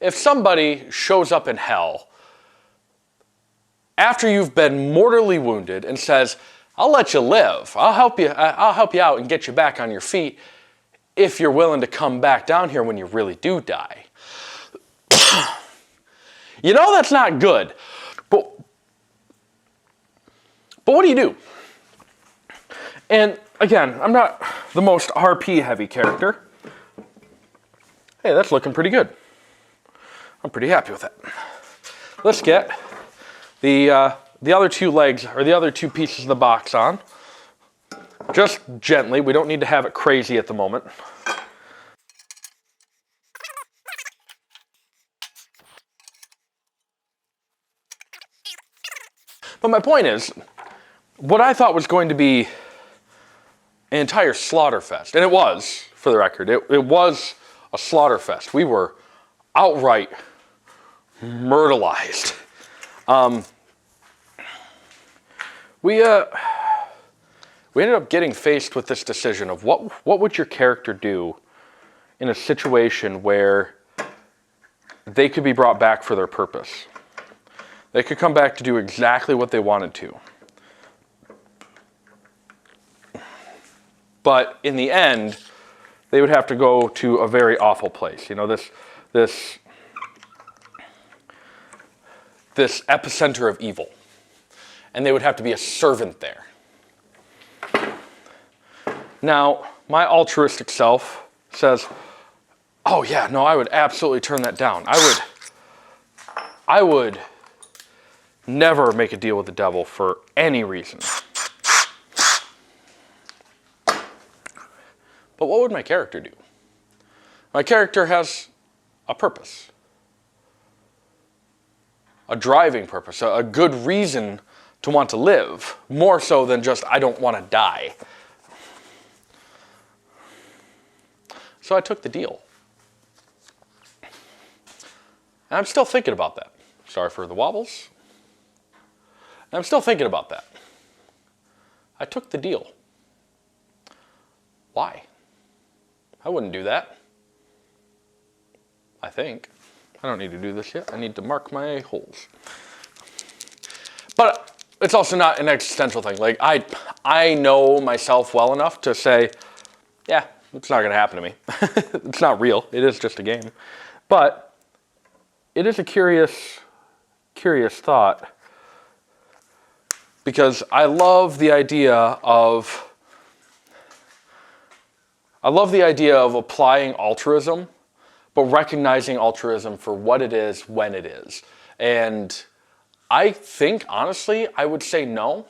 If somebody shows up in hell after you've been mortally wounded and says, I'll let you live, I'll help you out and get you back on your feet if you're willing to come back down here when you really do die. You know that's not good. But what do you do? And again, I'm not the most RP heavy character. Hey, that's looking pretty good. I'm pretty happy with that. Let's get the other two legs, or the other two pieces of the box on. Just gently, we don't need to have it crazy at the moment. But my point is, what I thought was going to be an entire slaughter fest, and it was, for the record, it was a slaughter fest. We were outright myrtleized. We ended up getting faced with this decision of what would your character do in a situation where they could be brought back for their purpose. They could come back to do exactly what they wanted to. But in the end, they would have to go to a very awful place. You know, this epicenter of evil. And they would have to be a servant there. Now, my altruistic self says, oh yeah, no, I would absolutely turn that down. I would never make a deal with the devil for any reason. But what would my character do? My character has a purpose. A driving purpose, a good reason to want to live, more so than just, I don't want to die. So I took the deal. And I'm still thinking about that. Sorry for the wobbles. And I'm still thinking about that. I took the deal. Why? I wouldn't do that. I think. I don't need to do this yet. I need to mark my holes. But it's also not an existential thing. Like, I know myself well enough to say, yeah, it's not going to happen to me. It's not real. It is just a game. But it is a curious thought, because I love the idea of applying altruism, but recognizing altruism for what it is when it is. And I think, honestly, I would say no,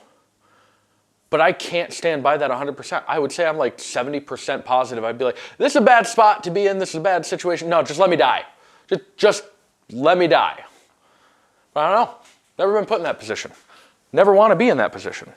but I can't stand by that 100%. I would say I'm like 70% positive. I'd be like, this is a bad spot to be in, this is a bad situation. No, just let me die. Just let me die. But I don't know. Never been put in that position. Never want to be in that position.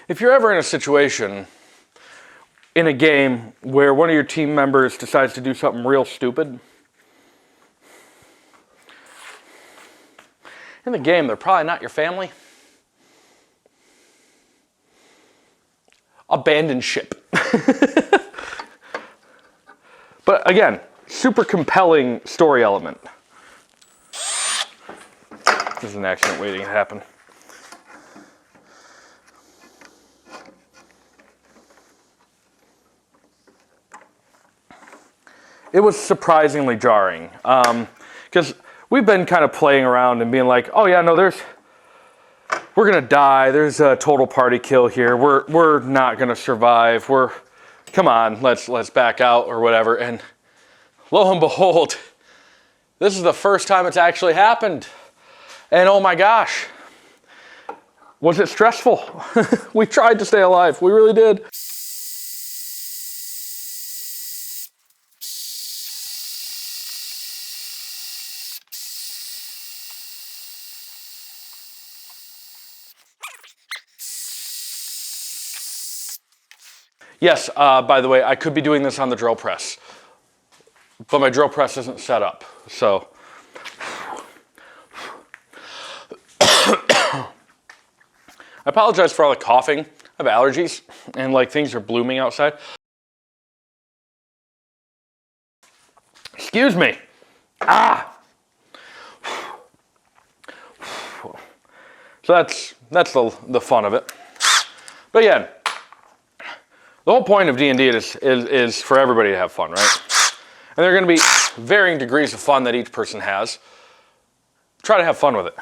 If you're ever in a situation in a game where one of your team members decides to do something real stupid, in the game, they're probably not your family. Abandon ship. But again, super compelling story element. This is an accident waiting to happen. It was surprisingly jarring, because we've been kind of playing around and being like, oh yeah, no, we're gonna die. There's a total party kill here. We're not gonna survive. Come on, let's back out or whatever. And lo and behold, this is the first time it's actually happened. And oh my gosh, Was it stressful? We tried to stay alive. We really did. Yes, by the way, I could be doing this on the drill press, but my drill press isn't set up, so. I apologize for all the coughing. I have allergies, and like things are blooming outside. Excuse me. Ah! So that's the fun of it. But again, the whole point of D&D is for everybody to have fun, right? And there are going to be varying degrees of fun that each person has. Try to have fun with it.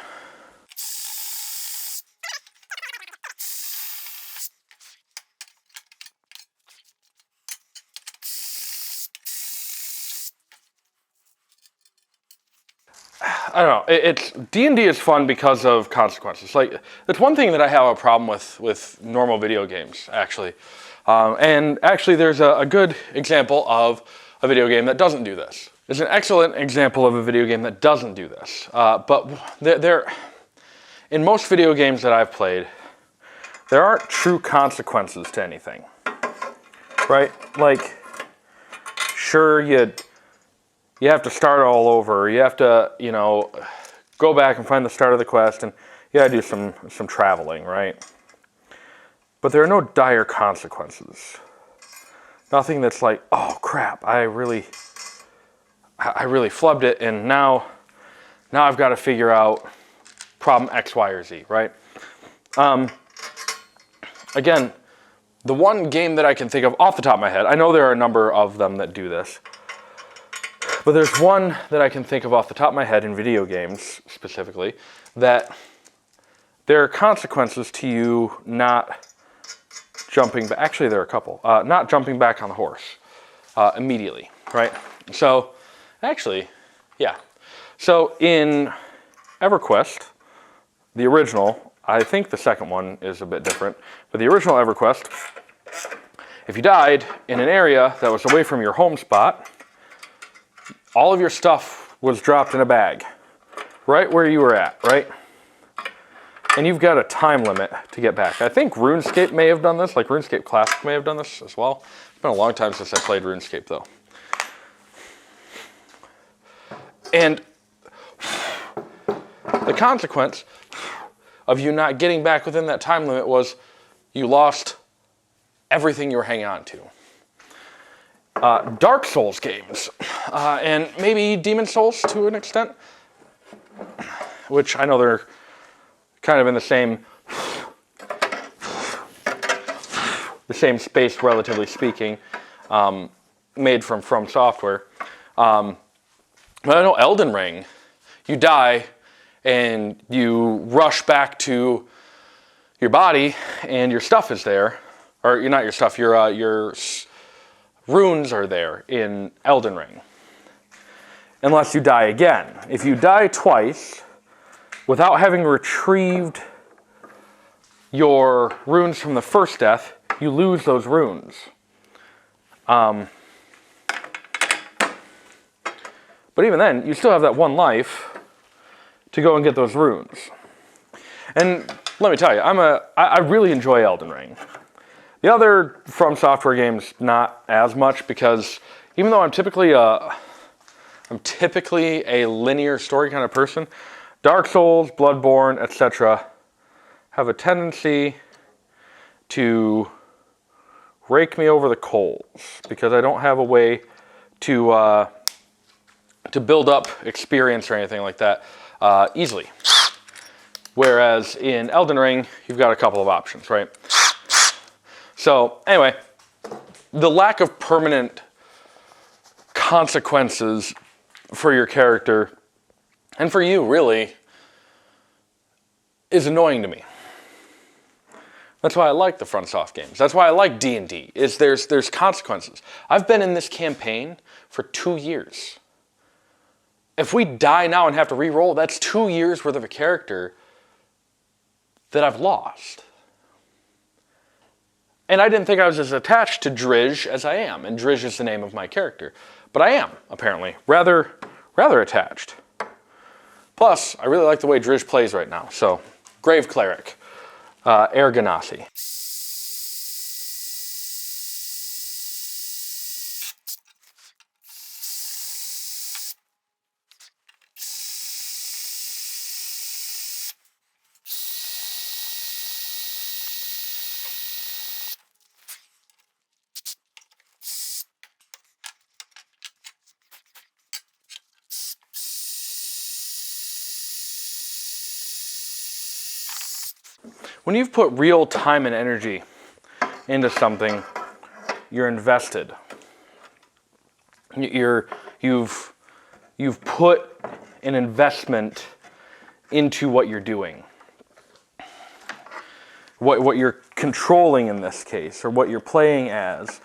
I don't know. D&D is fun because of consequences. Like, it's one thing that I have a problem with normal video games, actually. And actually, there's a good example of a video game that doesn't do this. There's an excellent example of a video game that doesn't do this. But in most video games that I've played, there aren't true consequences to anything, right? Like, sure, you have to start all over. You have to, go back and find the start of the quest, and you gotta do some traveling, right? But there are no dire consequences. Nothing that's like, oh crap, I really flubbed it, and now I've got to figure out problem X, Y, or Z, right? Again, the one game that I can think of off the top of my head, I know there are a number of them that do this, but there's one that I can think of off the top of my head in video games specifically, that there are consequences to you not jumping back. Actually, there are a couple. Not jumping back on the horse immediately, right? So, actually, yeah. So in EverQuest, the original, I think the second one is a bit different, but the original EverQuest, if you died in an area that was away from your home spot, all of your stuff was dropped in a bag, right where you were at, right? And you've got a time limit to get back. I think RuneScape may have done this, like RuneScape Classic may have done this as well. It's been a long time since I played RuneScape though. And the consequence of you not getting back within that time limit was you lost everything you were hanging on to. Dark Souls games, and maybe Demon Souls to an extent, which I know they're kind of in the same space, relatively speaking, made from Software. But I know Elden Ring, you die and you rush back to your body and your stuff is there, or not your stuff, your runes are there in Elden Ring. Unless you die again. If you die twice, without having retrieved your runes from the first death, you lose those runes. But even then, you still have that one life to go and get those runes. And let me tell you, I really enjoy Elden Ring. The other From Software games, not as much, because even though I'm typically a linear story kind of person, Dark Souls, Bloodborne, etc. have a tendency to rake me over the coals because I don't have a way to build up experience or anything like that easily. Whereas in Elden Ring, you've got a couple of options, right? So anyway, the lack of permanent consequences for your character and for you, really, is annoying to me. That's why I like the FromSoft games. That's why I like D&D, is there's consequences. I've been in this campaign for 2 years. If we die now and have to re-roll, that's 2 years worth of a character that I've lost. And I didn't think I was as attached to Drizzt as I am, and Drizzt is the name of my character. But I am, apparently, rather attached. Plus, I really like the way Drizzt plays right now, so Grave Cleric, Air Ganassi. When you've put real time and energy into something, you're invested. You've put an investment into what you're doing. What you're controlling in this case, or what you're playing as,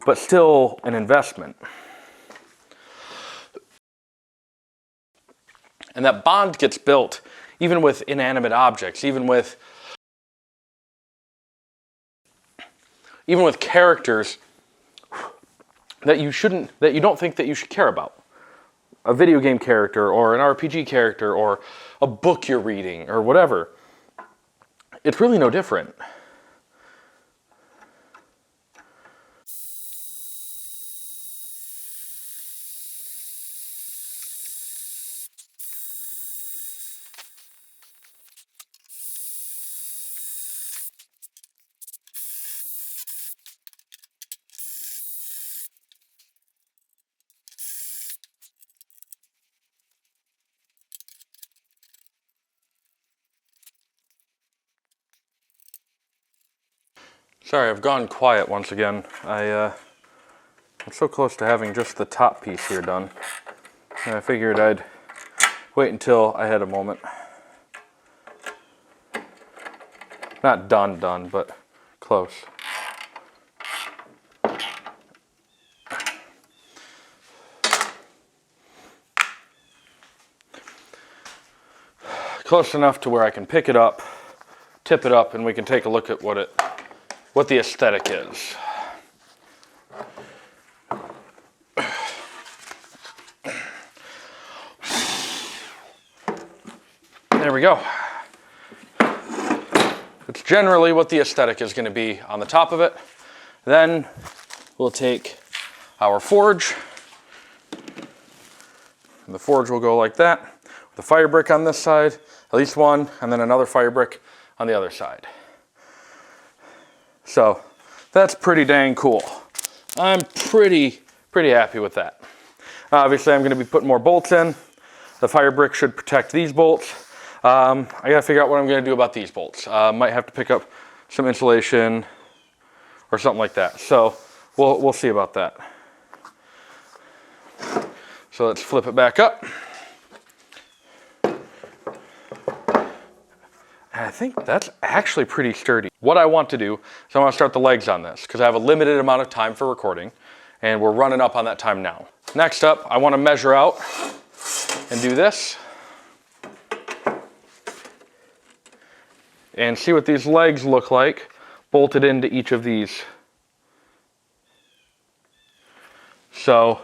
but still an investment. And that bond gets built even with inanimate objects, even with characters that you don't think that you should care about. A video game character, or an RPG character, or a book you're reading, or whatever. It's really no different. Sorry, I've gone quiet once again. I'm so close to having just the top piece here done. And I figured I'd wait until I had a moment. Not done, but close. Close enough to where I can pick it up, tip it up, and we can take a look at what the aesthetic is. There we go. It's generally what the aesthetic is going to be on the top of it. Then we'll take our forge. And the forge will go like that, with a fire brick on this side, at least one, and then another fire brick on the other side. So that's pretty dang cool. I'm pretty happy with that. Obviously, I'm going to be putting more bolts in. The fire brick should protect these bolts. I got to figure out what I'm going to do about these bolts. Might have to pick up some insulation or something like that. So we'll see about that. So let's flip it back up. And I think that's actually pretty sturdy. What I want to do is I want to start the legs on this because I have a limited amount of time for recording and we're running up on that time now. Next up, I want to measure out and do this and see what these legs look like bolted into each of these. So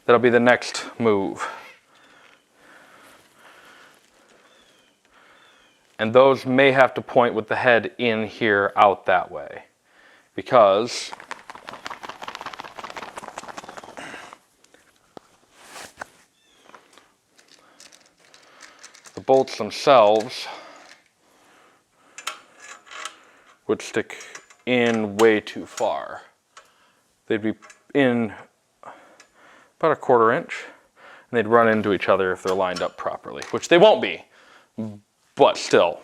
that'll be the next move. And those may have to point with the head in here out that way because the bolts themselves would stick in way too far. They'd be in about a 1/4 inch and they'd run into each other if they're lined up properly, which they won't be. But still.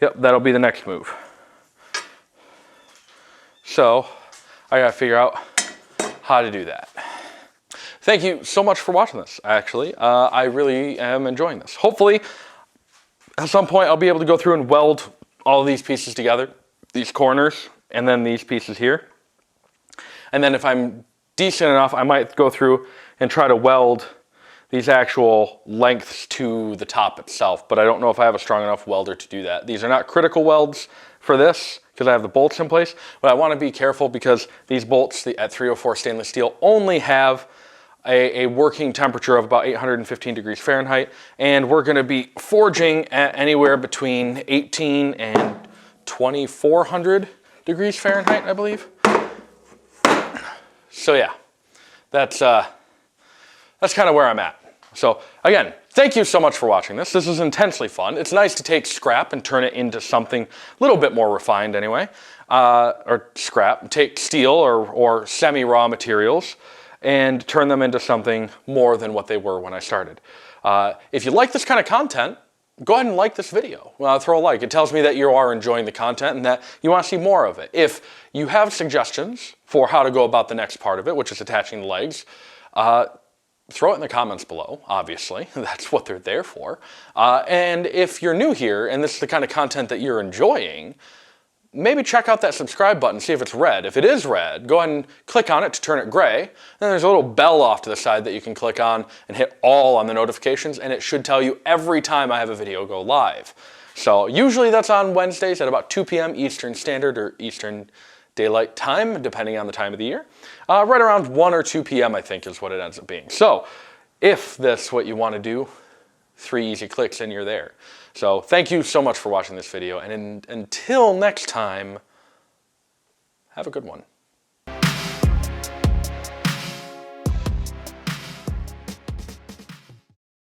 Yep, that'll be the next move. So, I gotta figure out how to do that. Thank you so much for watching this, actually. I really am enjoying this. Hopefully, at some point, I'll be able to go through and weld all of these pieces together. These corners, and then these pieces here. And then if I'm decent enough, I might go through and try to weld these actual lengths to the top itself, but I don't know if I have a strong enough welder to do that. These are not critical welds for this because I have the bolts in place, but I want to be careful because these bolts at 304 stainless steel only have a working temperature of about 815 degrees Fahrenheit, and we're going to be forging at anywhere between 18 and 2400 degrees Fahrenheit, I believe. So yeah, that's kind of where I'm at. So again, thank you so much for watching this. This is intensely fun. It's nice to take scrap and turn it into something a little bit more refined anyway. Or scrap, take steel or semi-raw materials and turn them into something more than what they were when I started. If you like this kind of content, go ahead and like this video. Throw a like. It tells me that you are enjoying the content and that you want to see more of it. If you have suggestions for how to go about the next part of it, which is attaching the legs, throw it in the comments below, obviously. That's what they're there for. And if you're new here and this is the kind of content that you're enjoying, maybe check out that subscribe button, see if it's red. If it is red, go ahead and click on it to turn it gray. Then there's a little bell off to the side that you can click on and hit all on the notifications, and it should tell you every time I have a video go live. So usually that's on Wednesdays at about 2 p.m. Eastern Standard or Eastern Daylight Time, depending on the time of the year. Right around 1 or 2 p.m. I think is what it ends up being. So if that's what you want to do, 3 easy clicks and you're there. So thank you so much for watching this video, and until next time, have a good one.